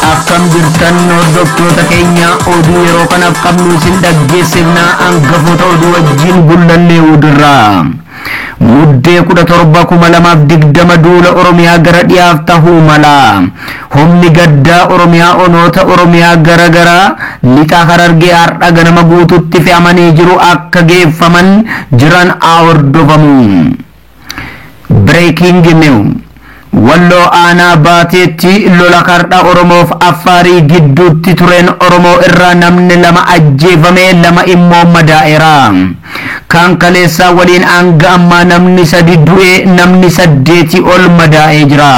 Akkam jirtan hordoftoota keenya oduu yeroo kanaaf qabnu isin dhaggeessifnaa hangafoota oduu wajjin bullallee udirraa. Muddee 17,2020 duula Oromiyaa gara dhiyaaf tahuu mala. Humni gaddaa Oromiyaa onoota Oromiyaa garagaraa lixa Harargee har'a ganama guututti fe'amanii jiru akka geeffaman jiran hordofamu. Breaking news. Wallo ana baateetti lola kardha Oromoof Affaarii gidduutti tureen Oromoo irraa namni lama ajjeefame lama immoo madaa'eera. Kan kaleessaa waliin hanga ammaa namni 3 du'e namni 8 ol madaa'ee jira.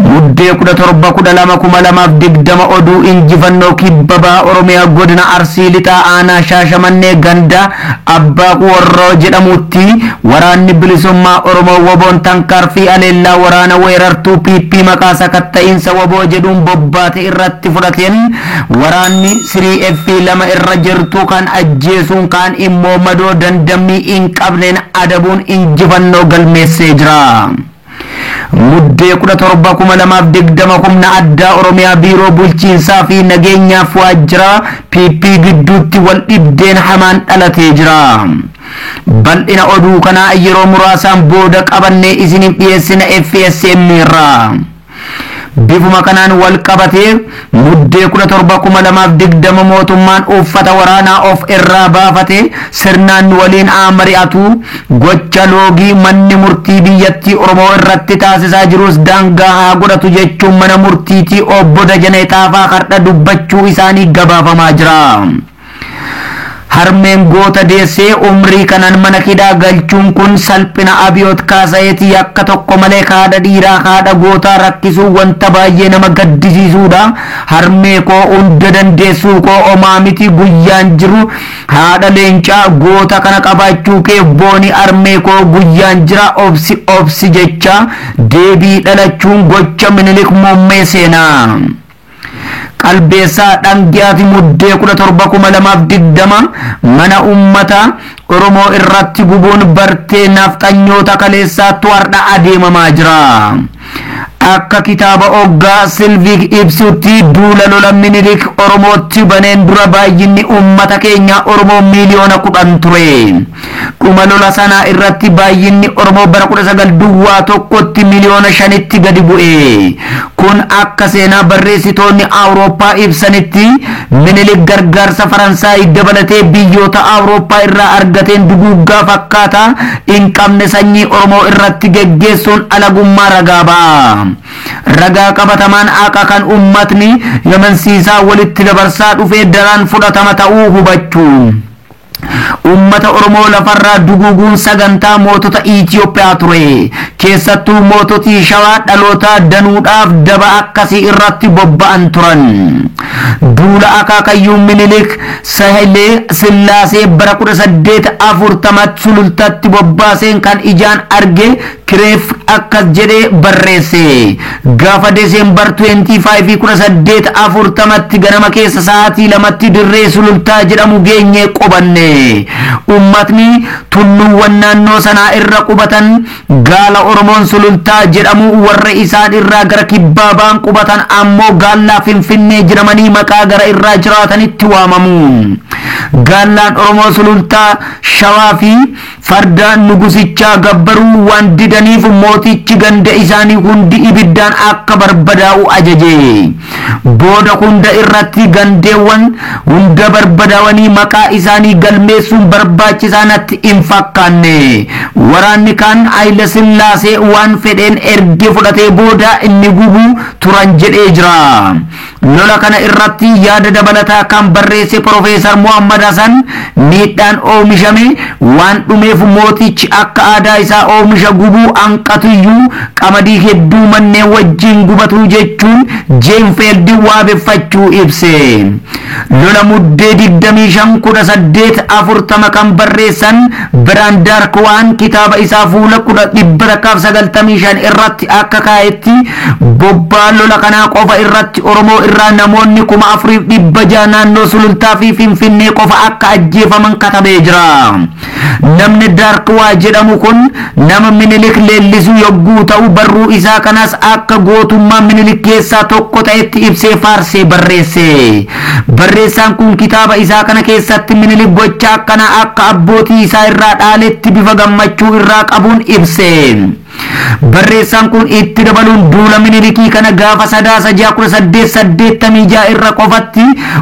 Muddee 17,2020 oduu injifannoo kibbabaa Oromiyaa godina Arsii lixaa aanaa Shaashamannee ganda Abbaa Warroo jedhamutti waraanni bilisummaa Oromoo woboon tankaarfii aleellaa waraana weerartuu PP maqaa sakatta'iinsa woboo jedhuun bobbaate irratti fudhateen waraanni 3F2 irra jirtu kan ajjeesuun kaan immoo madoo dandammii hin qabneen adabuun injifannoo galmeessee jira. Muddee 17,2020 humna addaa Oromiyaa biiroo bulchiinsaa fi nageenyaaf waajjira PP gidduutti wal dhibdeen hamaan dhalatee jira. Bal'ina oduu kanaa yeroo muraasaan booda qabannee isiniif dhiyeessina FSM irraa. Bifuma kanaan wal qabatee muddee 17,2020 mootummaan uffata waraanaa of irraa baafate sirnaan waliin mari'atu gocha loogii manni murtii biyyattii Oromoo irratti taasisaa jirus daangaa haa godhatu jechuun mana murtiitii obbo Dajanee Xaafaa har'a dubbachuu isaanii gabaafamaa jira. Harmeen goota deessee umrii kanan mana hidhaa galchuun kun salphina Abiyoot Kaasayeetii akka tokko malee haadha dhiiraa haadha gootaa rakkisuu wanta baay'ee nama gaddisiisuudha. Harmee koo hunda dandeessuu koo omaa miti guyyaan jiru haadha leencaa goota kana qabaachuu kee booni harmee koo guyyaan jira obsi jecha deebii dhalachuun gocha Minilik muummee seenaa. Qalbeessaa dhangiyaati muddee 17,2020 mana ummata Oromoo irratti gubuun bartee nafxanyoota kaleessaatti har'a adeemamaa jira. Akka kitaaba oggaa Silviik ibsutti duula lola Minilik Oromootti baneen dura baay'inni ummata keenya Oromoo miliyoona 10 ture. Dhuma lola sanaa irratti baay'inni Oromoo bara 1901tti miliyoona 5tti gadi bu'e. Kun akka seenaa barreessitoonni Awurooppaa ibsanitti Minilik gargaarsa Faransaay dabalatee biyyoota Awurooppaa irraa argateen duguuggaa fakkaata hin qabne sanyii Oromoo irratti geggeessuun alagummaa ragaa ba'a. Ragaa qabatamaan akka kan ummatni yamansiisaa walitti dabarsaa dhufee daraan fudhatama ta'uu hubachuu. Ummata Oromoo lafarraa duguuguun sagantaa mootota Itoophiyaa ture. Keessattuu moototii Shawaa dhaloota danuudhaaf daba akkasii irratti bobba'an turan. Duula akaakayyuu Minilik Sahilee Sillaasee bara 1840 sulultatti bobbaaseen kan ijaan arge kireef akkas jedhee barreesse. Gaafa Desembar 25 1840tti ganama keessa sa'aatii 2tti dirree sulultaa jedhamu geenyee qubanne. Ummatni tulluuwwan naannoo sanaa irra qubatan gaala Oromoon sulultaa jedhamu warra isaan irraa gara kibbaa ba'an qubatan ammoo gaallaa Finfinnee jedhamanii maqaa gara irraa jiraatanitti waamamu. Gaallaan Oromoo sulultaa Shawaa fi farda nugusichaa gabbaruu waan didaniif mootichi ganda isaanii hundi ibiddaan akka barbadaa'u ajaje. Booda hunda irratti gandeewwan hunda barbadaawanii maqaa isaanii galmeessuun barbaachisaa natti hin fakkaanne. Waraanni kan Haile Sillaasee waan fedheen erge fudhatee booda inni gubuu turan jedhee jira. lola kana irratti yaada dabalataa kan barreesse Profeesar Muhammad Hasan miidhaan oomishame waan dhumeef mootichi akka aadaa isaa oomisha gubuu hanqatuyyuu qamadii hedduu manneen wajjin gubatu jechuun Jeenfeld waabeffachuu ibse. Lola muddee 25/1840 kan barreessan Biraan Daarkwaan kitaaba isaa fuula 195 irratti akka kaa'etti bobbaa lola kanaa qofa irratti Oromoo irraa namoonni 4,600 naannoo Sulultaa fi Finfinnee qofa akka ajjeefaman katabee jira. Namni Daarkwaa jedhamu kun nama Minilik leellisu yogguu ta'u barruu isaa kanas akka gootummaa Minilik keessaa tokko ta'etti ibsee faarsee barreesse. Barreessaan kun kitaaba isaa kana keessatti Minilik gocha akkana akka abbootii isaa irraa dhaaletti bifa gammachuu irraa qabuun ibse. Barreessaan kun itti dabaluun duula Minilikii kana gaafa Sadaasa 1886 irra qofatti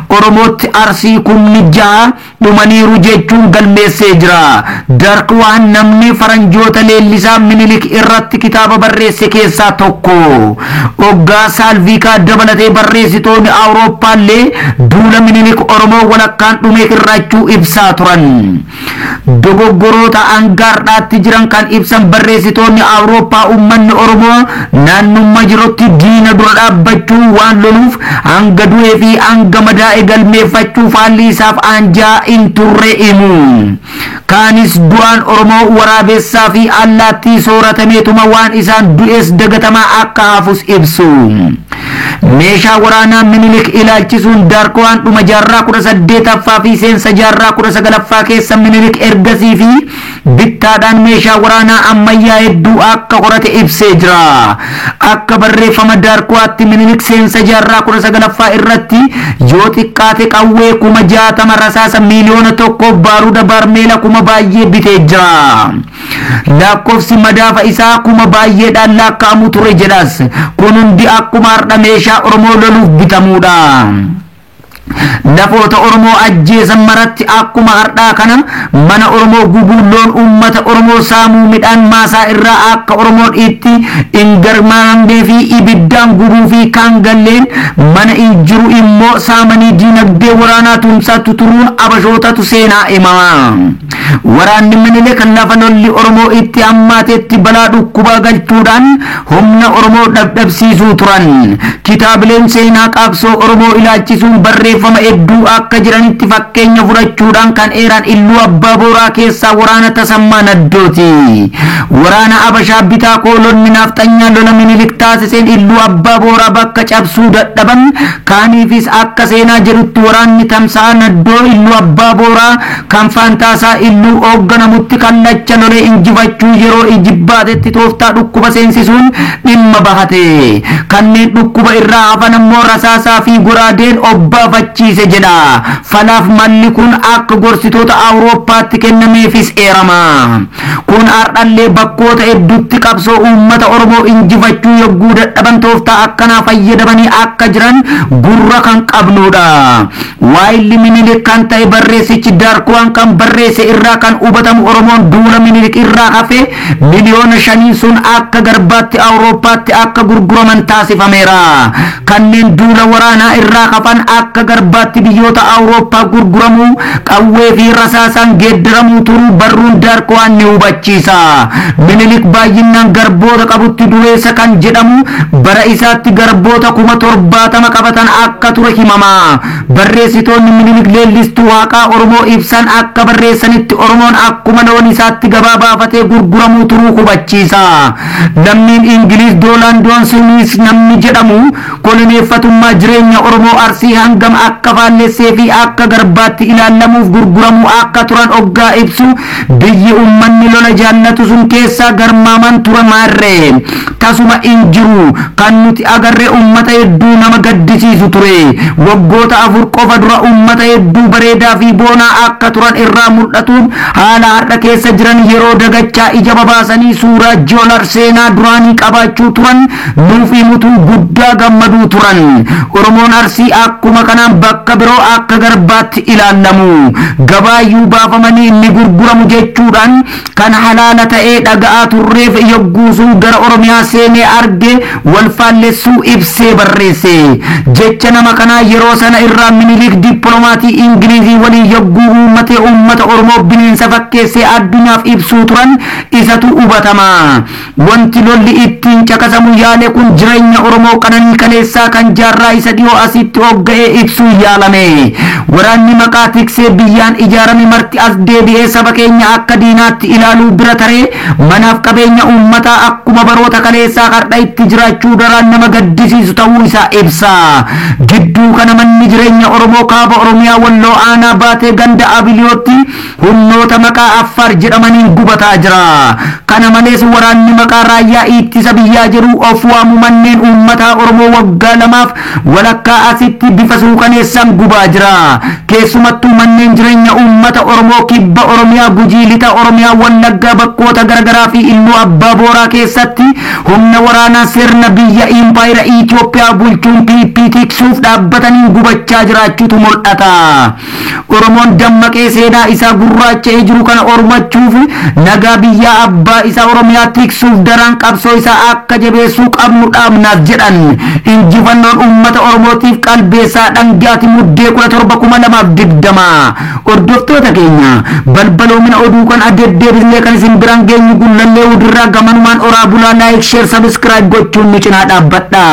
Oromootti Arsii 6,000 dhumaniiru jechuun galmeessee jira. Daarkwaan namni faranjoota leellisaa Minilik irratti kitaaba barreesse keessaa tokko. Oggaa Saalviikaa dabalatee barreessitoonni Awurooppaallee duula Minilik Oromoo walakkaan dhume irraachuu ibsaa turan. Dogoggoroota angaardhaatti jiran kan ibsan barreessitoonni Awurooppaa ummanni Oromoo naannummaa jirutti diina dura dhaabbachuu waan loluuf hanga du'ee fi hanga madaa'e galmeeffachuuf haalli isaaf anjaa hin turre himu. Kaanis du'aan Oromoo waraabessaa fi allaattii sooratameetuma waan isaan du'es dagatamaa akka hafus ibsu. Meeshaa waraanaa Minilik ilaalchisuun Daarkwaan dhuma jaarraa 18ffaa fi seensa jaarraa 19ffaa keessa Minilik ergasii fi bittaadhaan meeshaa waraanaa ammayyaa hedduu akka qorate ibsee jira. Akka barreeffama Daarkwaatti Minilik seensa jaarraa 19ffaa irratti yoo xiqqaate qawwee 60,000 rasaasa miliyoona 1 baaruuda barmeela 1,000 baay'ee bitee jira. Lakkoofsi madaafa isaa 1,000 baay'eedhaan lakkaa'amu ture jedhas. Kun hundi akkuma har'a meeshaa Oromoo loluuf bitamuudha. Nafoota Oromoo ajjeesan maratti akkuma har'aa kana mana Oromoo gubuun loon uummata Oromoo saamuu midhaan maasaa irraa akka Oromoon itti hin garmaamnee fi ibiddaan gubuu fi kan galleen mana hin jiru immoo saamanii diinagdee waraanaa tumsaatti turuun abashootatu seenaa himama. Waraanni Minilik lafa lolli Oromoo itti hammaatetti balaa dhukkubaa galchuudhaan humna Oromoo dhabdhabsiisuu turan. Kitaabileen seenaa qabsoo Oromoo ilaalchisuun barreeffama hedduu akka jiranitti fakkeenya fudhachuudhaan kan eeran Illuu Abbaa Booraa keessaa waraana Tasammaa Naddooti. Waraana Abashaa bitaa koolonni nafxanyaa lola Minilik taasiseen Illuu Abbaa Booraa bakka cabsuu dadhaban kaaniifis akka seenaa jedhutti waraanni Tamsa'a Naddoo Illuu Abbaa Booraa kan Faantaasaa Illuu hoogganamutti kallacha lolee injifachuu yeroo ijibbaatetti tooftaa dhukkuba seensisuun dhimma bahate. Kanneen dhukkuba irraa hafan ammoo rasaasaa fi goraadeen obbaafachiise jedha. Falaaf malli kun akka gorsitoota Awurooppaatti kennameefis eerama. Kun har'allee bakkoota hedduutti qabsoo uummata Oromoo injifachuu yogguu dadhaban tooftaa akkanaa fayyadamanii akka jiran gurra kan qabnudha. Waayilli Minilik kan ta'e barreessichi Daarkwaan kan barreesse irraa kan hubatamu Oromoon duula Minilik irraa hafe miliyoona 5 sun akka garbaatti Awurooppaatti akka gurguraman taasifameera. Kanneen duula waraanaa irraa hafan akka garbaatti biyyoota Awurooppaa gurguramu qawwee fi rasaasaan geeddaramuu turuu barruun Daarkwaan ni hubachiisa. Minilik baay'inaan garboota qabutti dureessa kan jedhamu bara isaatti garboota 70,000 qabatan akka ture himama. Barreessitoonni Minilik leellistuu waaqaa Oromoo ibsan akka barreessanitti Oromoon akkuma loon isaatti gabaa baafatee gurguramuu turuu hubachiisa. Lammiin Ingiliis Doolaan Doonsinis namni jedhamu koloneeffatummaa jireenya Oromoo Arsii hangam akka faallessee fi akka garbaatti ilaallamuuf gurguramuu akka turan oggaa ibsu biyyi ummanni lola jaallatu sun keessaa garmaaman ture maarre tasuma hin jiru. Kan nuti agarre ummata hedduu nama gaddisiisu ture. Waggoota 4 qofa dura ummata hedduu bareedaa fi boonaa akka turan irraa mul'atuun haala har'a keessa jiran yeroo dagachaa ija babaasanii suuraa joolar seenaa duraanii qabaachuu turan nuuf himutu guddaa gammaduu turan. Oromoon Arsii akkuma kana kaan bakka biroo akka garbaatti ilaalamu gabaayyuu baafamanii inni gurguramu jechuudhaan kan halaala ta'ee dhaga'aa turreef yogguusuu gara Oromiyaa seenee arge wal faallessuu ibsee barreesse jecha nama kanaa yeroo sana irraa Minilik dippiloomatii Ingilizii waliin yogguu uummata Oromoo bineensa fakkeessee addunyaaf ibsuu turan isatu hubatama. Wanti lolli ittiin caqasamu yaale kun jireenya Oromoo qananii kaleessaa kan jaarraa isa dhiyoo asitti hogga'ee ibsuu yaalame. Waraanni maqaa tiksee biyyaan ijaarame marti as deebi'ee saba keenya akka diinaatti ilaaluu bira taree manaaf qabeenya uummataa akkuma baroota kaleessaa har'a itti jiraachuu daraan nama gaddisiisu ta'uu isaa ibsa. Gidduu kana manni jireenya Oromoo kaaba Oromiyaa Walloo aanaa baatee ganda Abiliyootti humnoota maqaa Affaar jedhamaniin gubataa jira. Kana malees waraanni maqaa raayyaa ittisa biyyaa jedhu of waamu manneen uummataa Oromoo waggaa lamaaf walakkaa asitti bifa suukaneessaan gubaa jira. Keessumattuu manneen jireenya uummata Oromoo kibba Oromiyaa Gujii lixa Oromiyaa Wallaggaa bakkoota garagaraa fi Iluu Abbaa Booraa keessatti humna waraanaa sirna biyya impaayira Itoophiyaa bulchuun PP tiksuuf dhaabbatanii gubachaa jiraachuutu mul'ata. Oromoon dammaqee seenaa isaa gurraacha'ee jiru kana ormachuuf nagaa biyya abbaa isaa Oromiyaa tiksuuf daran qabsoo isaa akka jabeessuu qabnu dhaabnaaf jedhan. Injifannoon uummata Oromootiif qalbeessaa dhangaati muddee 17,2020. Hordoftoota keenya balbaloomina oduu kan addeeddeebisnee kan isin biraan geenyu gullallee udirraa gamanumaan oraa bulaa laayik sheer sabiskiraayib gochuun nu cinaa dhaabbadha.